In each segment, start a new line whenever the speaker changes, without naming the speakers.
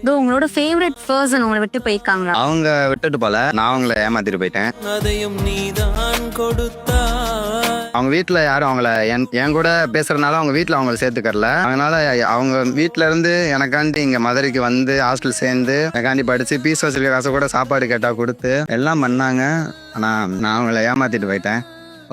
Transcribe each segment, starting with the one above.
இதோ உங்களோட favourite person உங்களை விட்டு போயிருக்காங்களா?
அவங்க விட்டுட்டு போல, நான் அவங்கள ஏமாத்திட்டு போயிட்டேன்.
அதையும் நீதான் கொடுத்தா.
அவங்க வீட்டுல யாரும் அவங்கள என் கூட பேசுறதுனால அவங்க வீட்டுல அவங்கள சேர்த்துக்கறல. அதனால அவங்க வீட்டுல இருந்து எனக்காண்டி இங்க மதுரைக்கு வந்து ஹாஸ்டல் சேர்ந்து எனக்காண்டி படிச்சு பீஸ் வச்சிருக்க காசை கூட சாப்பாடு கேட்டா கொடுத்து எல்லாம் பண்ணாங்க. ஆனா நான் அவங்கள ஏமாத்திட்டு போயிட்டேன்.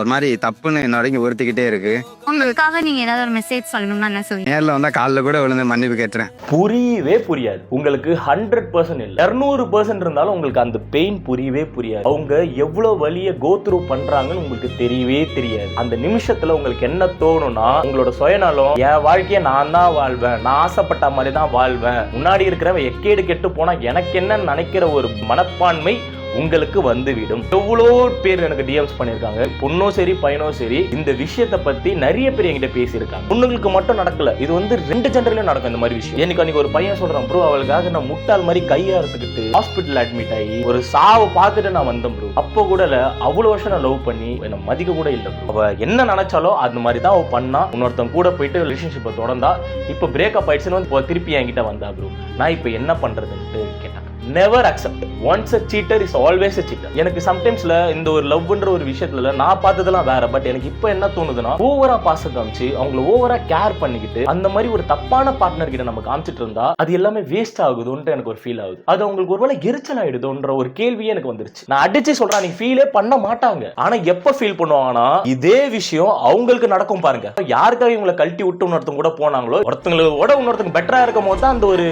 ஒரு மாதிரி தப்புன்னு இன்ன வரைக்கும் உறுத்திக்கிட்டே இருக்கு.
உங்களுக்காக நீங்க ஏதாவது ஒரு மெசேஜ் சொல்லணும்னா என்ன சொல்லுவீங்க?
நேரில் வந்தா காலில் கூட விழுந்து மன்னிப்பு கேட்டுறேன்.
புரியவே புரியாது. உங்களுக்கு 100% இல்லை 200% இருந்தாலும் உங்களுக்கு அந்த பெயின் புரியவே புரியாது. அவங்க எவ்வளவு வலிய கோ த்ரூ பண்றாங்கன்னு உங்களுக்கு தெரியவே தெரியாது. அந்த நிமிஷத்துல உங்களுக்கு என்ன தோணும்னா, உங்களோட சுயநலம், என் வாழ்க்கையை நான் தான் வாழ்வேன், நான் ஆசைப்பட்ட மாதிரி தான் வாழ்வேன், முன்னாடி இருக்கிறவன் எக்கேடு கெட்டு போனா எனக்கு என்ன நினைக்கிற ஒரு மனப்பான்மை உங்களுக்கு வந்துவிடும். எவ்வளோ பேர் எனக்கு டிஎம்ஸ் பண்ணிருக்காங்க. பொண்ணோ சரி பையனோ சரி, இந்த விஷயத்தை பத்தி நிறைய பேர் என்கிட்ட பேசியிருக்காங்க. பொண்ணுங்களுக்கு மட்டும் நடக்கல, இது வந்து 2 ஜெண்டர்லயும் நடக்கும் இந்த மாதிரி விஷயம். எனக்கு அன்னைக்கு ஒரு பையன் சொல்றான், ப்ரோ அவளுக்காக நான் முட்டாள் மாதிரி கையா எடுத்துக்கிட்டு ஹாஸ்பிட்டல் அட்மிட் ஆகி ஒரு சாவை பார்த்துட்டு நான் வந்தேன் ப்ரோ. அப்போ கூட அவ்வளவு வருஷம் நான் லவ் பண்ணி என்ன மதிக்க கூட இல்லை ப்ரோ. அவ என்ன நினைச்சாலோ அந்த மாதிரி தான் அவ பண்ணா. இன்னொருத்தன் கூட போயிட்டு ரிலேஷன்ஷிப்பை தொடர்ந்தா, இப்போ பிரேக்கப் ஆயிடுச்சுன்னு வந்து திருப்பி என்கிட்ட வந்தா ப்ரோ. நான் இப்போ என்ன பண்றதுன்ட்டு கேட்டாங்க. Never accept. Once a seater is always a seater. எனக்கு சம்டைம்ஸ்ல இந்த ஒரு லவ்ன்ற ஒரு விஷயத்துல நான் பார்த்ததெல்லாம் வேற. பட் எனக்கு இப்போ என்ன தோணுதுன்னா, ஓவரா பாசம் காமிச்சு அவங்கள ஓவரா கேர் பண்ணிக்கிட்டு அந்த மாதிரி ஒரு தப்பான பார்ட்னர் கிட்ட நம்ம காமிச்சிட்டு இருந்தா அது எல்லாமே வேஸ்ட் ஆகுதுன்ட்டு எனக்கு ஒரு ஃபீல் ஆகுது. அது அவங்களுக்கு ஒருவேளை எரிச்சல் ஆயிடுதுன்ற ஒரு கேள்வியே எனக்கு வந்துருச்சு. நான் அடிச்சு சொல்றேன், நீங்க ஃபீலே பண்ண மாட்டாங்க. ஆனா எப்ப ஃபீல் பண்ணுவாங்கன்னா, இதே விஷயம் அவங்களுக்கு நடக்கும் பாருங்க. யாருக்காக இவங்களை கழட்டி விட்டு இன்னொருத்தங்க கூட போனாங்களோ, ஒருத்தங்களோட இன்னொருத்தங்க பெட்டரா இருக்கும் போது தான் அந்த ஒரு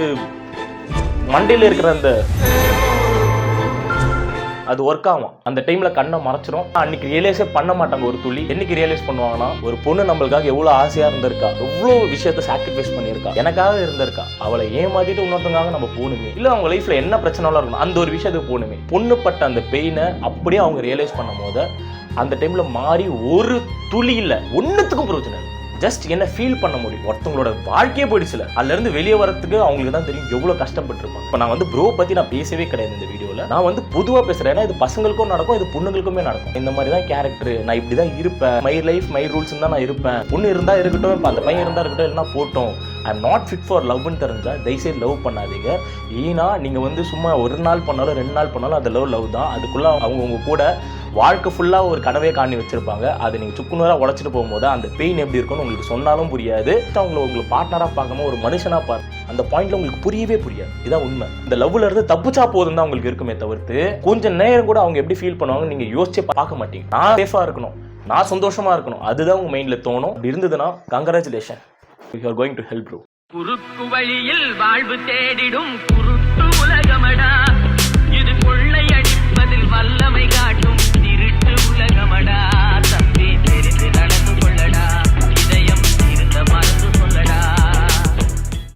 மண்டையில இருக்கிற அந்த அது ஒர்க் ஆகும். அந்த டைம்ல கண்ணை மறைச்சிரும். அன்னைக்கு ரியலைஸே பண்ண மாட்டாங்க ஒரு துளி. என்னைக்கு ரியலைஸ் பண்ணுவாங்கன்னா, ஒரு பொண்ணு நம்மளுக்காக எவ்வளவு ஆசையா இருந்திருக்கா, எவ்வளவு விஷயத்த சாக்ரிஃபைஸ் பண்ணியிருக்கா, எனக்காக இருந்திருக்கா, அவளை ஏமாத்திட்டு இன்னொருத்தங்காக நம்ம போகணுமே, இல்ல அவங்க லைஃப்ல என்ன பிரச்சனைலாம் இருக்கணும் அந்த ஒரு விஷயத்துக்கு போகணுமே, பொண்ணு பட்ட அந்த பெயினை அப்படியே அவங்க ரியலைஸ் பண்ணும் போது அந்த டைம்ல மாறி ஒரு துளி இல்ல ஒன்னுத்துக்கும் பிரயோஜனம் இல்லை. ஜஸ்ட் என்ன ஃபீல் பண்ண முடியும். ஒருத்தவங்களோட வாழ்க்கையே போயிடுச்சுல, அதுல இருந்து வெளியே வரதுக்கு அவங்களுக்கு தான் தெரியும் எவ்வளவு கஷ்டப்பட்டிருப்பாங்க. இப்போ நான் வந்து ப்ரோ பத்தி நான் பேசவே கிடையாது இந்த வீடியோல. நான் வந்து பொதுவா பேசுறேன். ஏன்னா இது பசங்களுக்கும் நடக்கும், இது பொண்ணுங்களுக்குமே நடக்கும். இந்த மாதிரி தான் கேரக்டர், நான் இப்படிதான் இருப்பேன், மை லைஃப் மை ரூல்ஸ் தான் நான் இருப்பேன். பொண்ணு இருந்தா இருக்கட்டும், இப்போ அந்த பையன் இருந்தா இருக்கட்டும், இல்லைன்னா போட்டோம், I am not fit for லவ்னு தெரிஞ்சா தயவுசெய்து லவ் பண்ணாதீங்க. ஏன்னா நீங்க வந்து சும்மா ஒரு நாள் பண்ணாலும் 2 நாள் பண்ணாலும் அது லவ் தான். அதுக்குள்ள அவங்க உங்க கூட வாழ்க்கை ஃபுல்லா ஒரு கனவே காணி வச்சிருப்பாங்க. அதை நீங்க சுக்குநூறா உடைச்சிட்டு போகும்போது அந்த பெயின் எப்படி இருக்கும்னு உங்களுக்கு சொன்னாலும் புரியாது. உங்களுக்கு பார்ட்னரா பார்க்காம ஒரு மனுஷனா பாரு, அந்த பாயிண்ட்ல உங்களுக்கு புரியவே புரியாது. இதான் உண்மை. இந்த லவ்ல இருந்து தப்பிச்சா போதும் தான் உங்களுக்கு இருக்குமே தவிர்த்து கொஞ்சம் நேரம் கூட அவங்க எப்படி ஃபீல் பண்ணுவாங்க நீங்க யோசிச்சு பார்க்க மாட்டீங்க. நான் சேஃபா இருக்கணும், நான் சந்தோஷமா இருக்கணும், அதுதான் உங்க மைண்ட்ல தோணும். அப்படி இருந்ததுன்னா congratulation, you are going to help bro.
குறுக்கு வழியில் வாழ்வு தேடிடும்